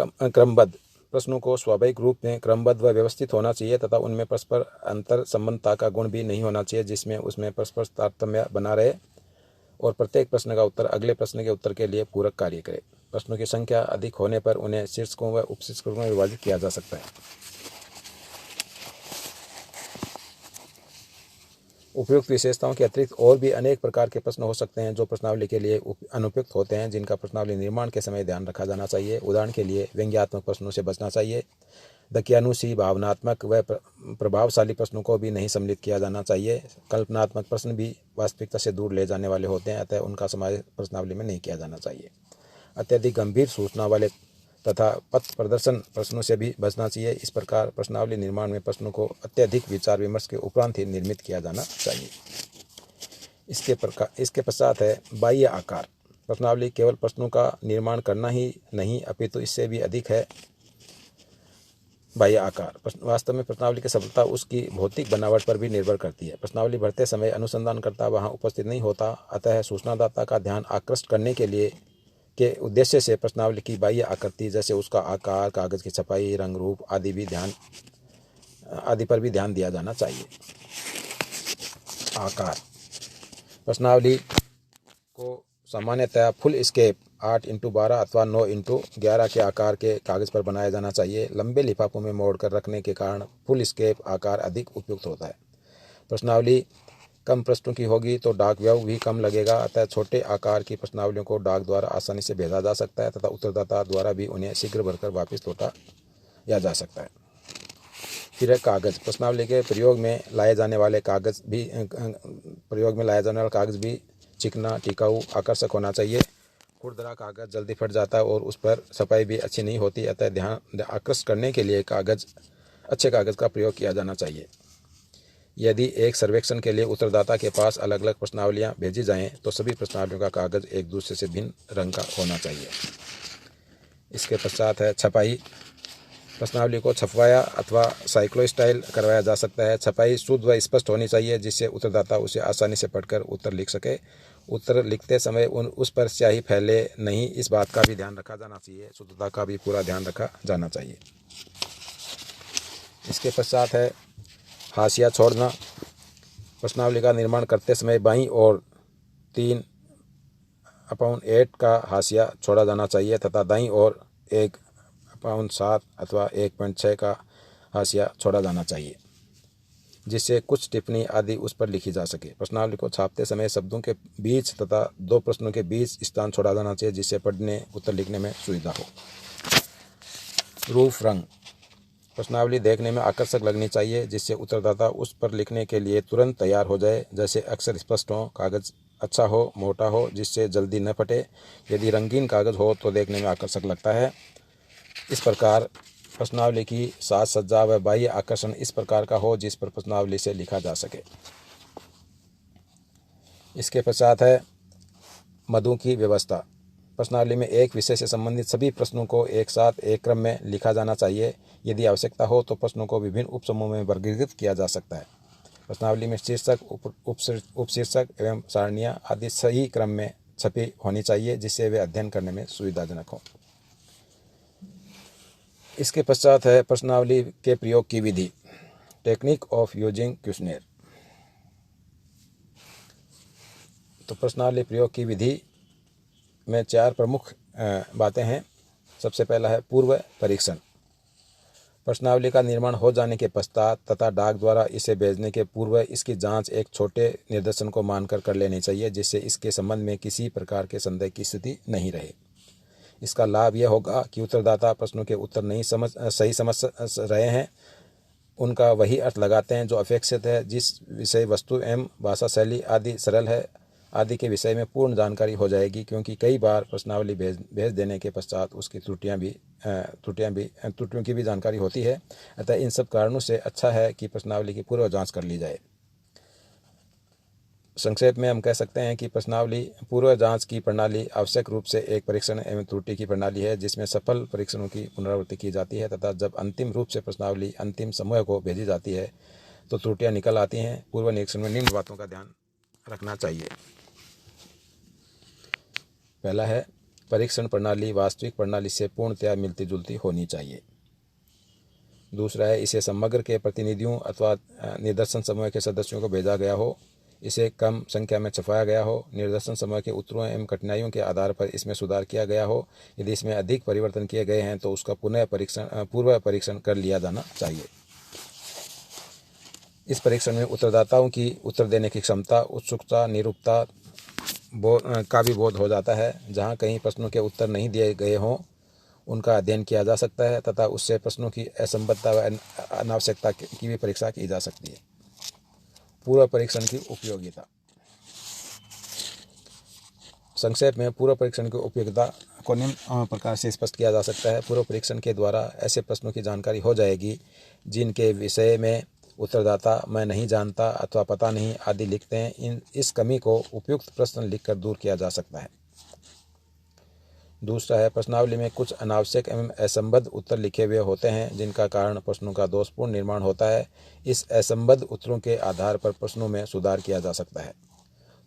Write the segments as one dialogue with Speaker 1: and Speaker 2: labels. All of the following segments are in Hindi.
Speaker 1: क्रमबद्ध। प्रश्नों को स्वाभाविक रूप में क्रमबद्ध व व्यवस्थित होना चाहिए तथा उनमें परस्पर अंतर संबंधता का गुण भी नहीं होना चाहिए जिसमें उसमें परस्पर तारतम्य बना रहे और प्रत्येक प्रश्न का उत्तर अगले प्रश्न के उत्तर के लिए पूरक कार्य करे। प्रश्नों की संख्या अधिक होने पर उन्हें शीर्षकों व उपशीर्षकों में विभाजित किया जा सकता है। उपयुक्त विशेषताओं के अतिरिक्त और भी अनेक प्रकार के प्रश्न हो सकते हैं जो प्रश्नावली के लिए अनुपयुक्त होते हैं, जिनका प्रश्नावली निर्माण के समय ध्यान रखा जाना चाहिए। उदाहरण के लिए व्यंग्यात्मक प्रश्नों से बचना चाहिए। दकियानुसी, भावनात्मक व प्रभावशाली प्रश्नों को भी नहीं सम्मिलित किया जाना चाहिए। कल्पनात्मक प्रश्न भी वास्तविकता से दूर ले जाने वाले होते हैं, अतः उनका समावेश प्रश्नावली में नहीं किया जाना चाहिए। अत्यधिक गंभीर सूचना वाले तथा पथ प्रदर्शन प्रश्नों से भी बचना चाहिए। इस प्रकार प्रश्नावली निर्माण में प्रश्नों को अत्यधिक विचार विमर्श के उपरांत ही निर्मित किया जाना चाहिए। इसके पश्चात है बाह्य आकार। प्रश्नावली केवल प्रश्नों का निर्माण करना ही नहीं अपितु इससे भी अधिक है। बाह्य आकार वास्तव में प्रश्नावली की सफलता उसकी भौतिक बनावट पर भी निर्भर करती है। प्रश्नावली भरते समय अनुसंधानकर्ता वहां उपस्थित नहीं होता, अतः सूचनादाता का ध्यान आकृष्ट करने के उद्देश्य से प्रश्नावली की बाह्य आकृति जैसे उसका आकार, कागज की छपाई, रंग रूप आदि पर भी ध्यान दिया जाना चाहिए। आकार प्रश्नावली को सामान्यतः फुल स्केप 8x12 अथवा 9x11 के आकार के कागज पर बनाया जाना चाहिए। लंबे लिफाफों में मोड़कर रखने के कारण फुल स्केप आकार अधिक उपयुक्त होता है। प्रश्नावली कम पृष्ठों की होगी तो डाक व्यय भी कम लगेगा, अतः छोटे आकार की प्रश्नावलियों को डाक द्वारा आसानी से भेजा जा सकता है तथा उत्तरदाता द्वारा भी उन्हें शीघ्र भरकर वापस लौटाया जा सकता है। फिर है कागज। प्रश्नावली के प्रयोग में लाए जाने वाला कागज भी चिकना, टिकाऊ, आकर्षक होना चाहिए। खुरदरा कागज जल्दी फट जाता है और उस पर छपाई भी अच्छी नहीं होती, अतः ध्यान आकर्षित करने के लिए अच्छे कागज का प्रयोग किया जाना चाहिए। यदि एक सर्वेक्षण के लिए उत्तरदाता के पास अलग अलग प्रश्नावलियां भेजी जाएं तो सभी प्रश्नावलियों का कागज एक दूसरे से भिन्न रंग का होना चाहिए। इसके पश्चात है छपाई। प्रश्नावली को छपवाया अथवा साइक्लोस्टाइल करवाया जा सकता है। छपाई शुद्ध व स्पष्ट होनी चाहिए जिससे उत्तरदाता उसे आसानी से पढ़कर उत्तर लिख सके। उत्तर लिखते समय उस पर स्याही फैले नहीं, इस बात का भी ध्यान रखा जाना चाहिए। शुद्धता का भी पूरा ध्यान रखा जाना चाहिए। इसके पश्चात है हाशिया छोड़ना। प्रश्नावली का निर्माण करते समय बाईं ओर 3/8 का हाशिया छोड़ा जाना चाहिए तथा दाईं ओर 1/7 अथवा 1.6 का हाशिया छोड़ा जाना चाहिए जिससे कुछ टिप्पणी आदि उस पर लिखी जा सके। प्रश्नावली को छापते समय शब्दों के बीच तथा दो प्रश्नों के बीच स्थान छोड़ा जाना चाहिए जिससे पढ़ने उत्तर लिखने में सुविधा हो। रूप रंग। प्रश्नावली देखने में आकर्षक लगनी चाहिए जिससे उत्तरदाता उस पर लिखने के लिए तुरंत तैयार हो जाए। जैसे अक्षर स्पष्ट हो, कागज अच्छा हो, मोटा हो जिससे जल्दी न फटे। यदि रंगीन कागज हो तो देखने में आकर्षक लगता है। इस प्रकार प्रश्नावली की साज सज्जा व बाह्य आकर्षण इस प्रकार का हो जिस पर प्रश्नावली से लिखा जा सके। इसके पश्चात है मदों की व्यवस्था। प्रश्नावली में एक विषय से संबंधित सभी प्रश्नों को एक साथ एक क्रम में लिखा जाना चाहिए। यदि आवश्यकता हो तो प्रश्नों को विभिन्न उपसमूहों में वर्गीकृत किया जा सकता है। प्रश्नावली में शीर्षक, उपशीर्षक एवं सारणियाँ आदि सही क्रम में छपी होनी चाहिए जिससे वे अध्ययन करने में सुविधाजनक हो। इसके पश्चात है प्रश्नावली के प्रयोग की विधि। Technique of using questionnaire. तो प्रश्नावली प्रयोग की विधि में 4 प्रमुख बातें हैं। सबसे पहला है पूर्व परीक्षण। प्रश्नावली का निर्माण हो जाने के पश्चात तथा डाक द्वारा इसे भेजने के पूर्व इसकी जांच एक छोटे निदर्शन को मानकर कर लेनी चाहिए जिससे इसके संबंध में किसी प्रकार के संदेह की स्थिति नहीं रहे। इसका लाभ यह होगा कि उत्तरदाता प्रश्नों के उत्तर नहीं सही समझ रहे हैं, उनका वही अर्थ लगाते हैं जो अपेक्षित है। जिस विषय वस्तु एवं भाषा शैली आदि सरल है आदि के विषय में पूर्ण जानकारी हो जाएगी, क्योंकि कई बार प्रश्नावली भेज देने के पश्चात उसकी त्रुटियों की भी जानकारी होती है। अतः इन सब कारणों से अच्छा है कि प्रश्नावली की पूर्व जांच कर ली जाए। संक्षेप में हम कह सकते हैं कि प्रश्नावली पूर्व जांच की प्रणाली आवश्यक रूप से एक परीक्षण एवं त्रुटि की प्रणाली है जिसमें सफल परीक्षणों की पुनरावृत्ति की जाती है तथा जब अंतिम रूप से प्रश्नावली अंतिम समूह को भेजी जाती है तो त्रुटियां निकल आती हैं। पूर्व निरीक्षण में निम्न बातों का ध्यान रखना चाहिए। पहला है परीक्षण प्रणाली वास्तविक प्रणाली से पूर्णतया मिलती जुलती होनी चाहिए। दूसरा है, इसे समग्र के प्रतिनिधियों अथवा निर्देशन समूह के सदस्यों को भेजा गया हो, इसे कम संख्या में छपाया गया हो, निर्देशन समूह के उत्तरों एवं कठिनाइयों के आधार पर इसमें सुधार किया गया हो। यदि इसमें अधिक परिवर्तन किए गए हैं तो उसका पूर्व परीक्षण कर लिया जाना चाहिए। इस परीक्षण में उत्तरदाताओं की उत्तर देने की क्षमता, उत्सुकता, निरूपता का भी बोध हो जाता है। जहाँ कहीं प्रश्नों के उत्तर नहीं दिए गए हों उनका अध्ययन किया जा सकता है तथा उससे प्रश्नों की असंबद्धता व अनावश्यकता की भी परीक्षा की जा सकती है। पूर्व परीक्षण की उपयोगिता। संक्षेप में पूर्व परीक्षण की उपयोगिता को निम्न प्रकार से स्पष्ट किया जा सकता है। पूर्व परीक्षण के द्वारा ऐसे प्रश्नों की जानकारी हो जाएगी जिनके विषय में उत्तरदाता मैं नहीं जानता अथवा पता नहीं आदि लिखते हैं। इस कमी को उपयुक्त प्रश्न लिखकर दूर किया जा सकता है। दूसरा है, प्रश्नावली में कुछ अनावश्यक एवं असंबद्ध उत्तर लिखे हुए होते हैं जिनका कारण प्रश्नों का दोषपूर्ण निर्माण होता है। इस असंबद्ध उत्तरों के आधार पर प्रश्नों में सुधार किया जा सकता है।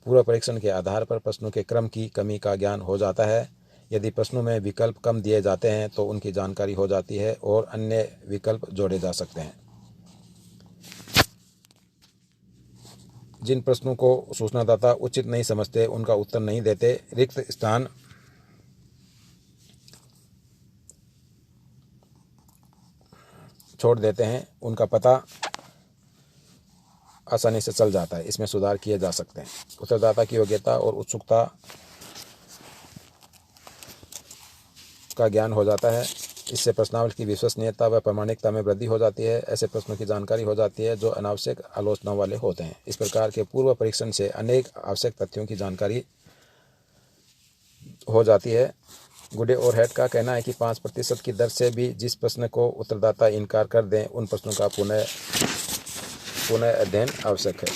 Speaker 1: पूर्व परीक्षण के आधार पर प्रश्नों के क्रम की कमी का ज्ञान हो जाता है। यदि प्रश्नों में विकल्प कम दिए जाते हैं तो उनकी जानकारी हो जाती है और अन्य विकल्प जोड़े जा सकते हैं। जिन प्रश्नों को सूचनादाता उचित नहीं समझते उनका उत्तर नहीं देते, रिक्त स्थान छोड़ देते हैं, उनका पता आसानी से चल जाता है। इसमें सुधार किए जा सकते हैं। उत्तरदाता की योग्यता और उत्सुकता का ज्ञान हो जाता है। इससे प्रश्नावली की विश्वसनीयता व प्रामाणिकता में वृद्धि हो जाती है। ऐसे प्रश्नों की जानकारी हो जाती है जो अनावश्यक आलोचनाओं वाले होते हैं। इस प्रकार के पूर्व परीक्षण से अनेक आवश्यक तथ्यों की जानकारी हो जाती है। गुडे और हेड का कहना है कि 5% की दर से भी जिस प्रश्न को उत्तरदाता इनकार कर दें उन प्रश्नों का पुनः अध्ययन आवश्यक है।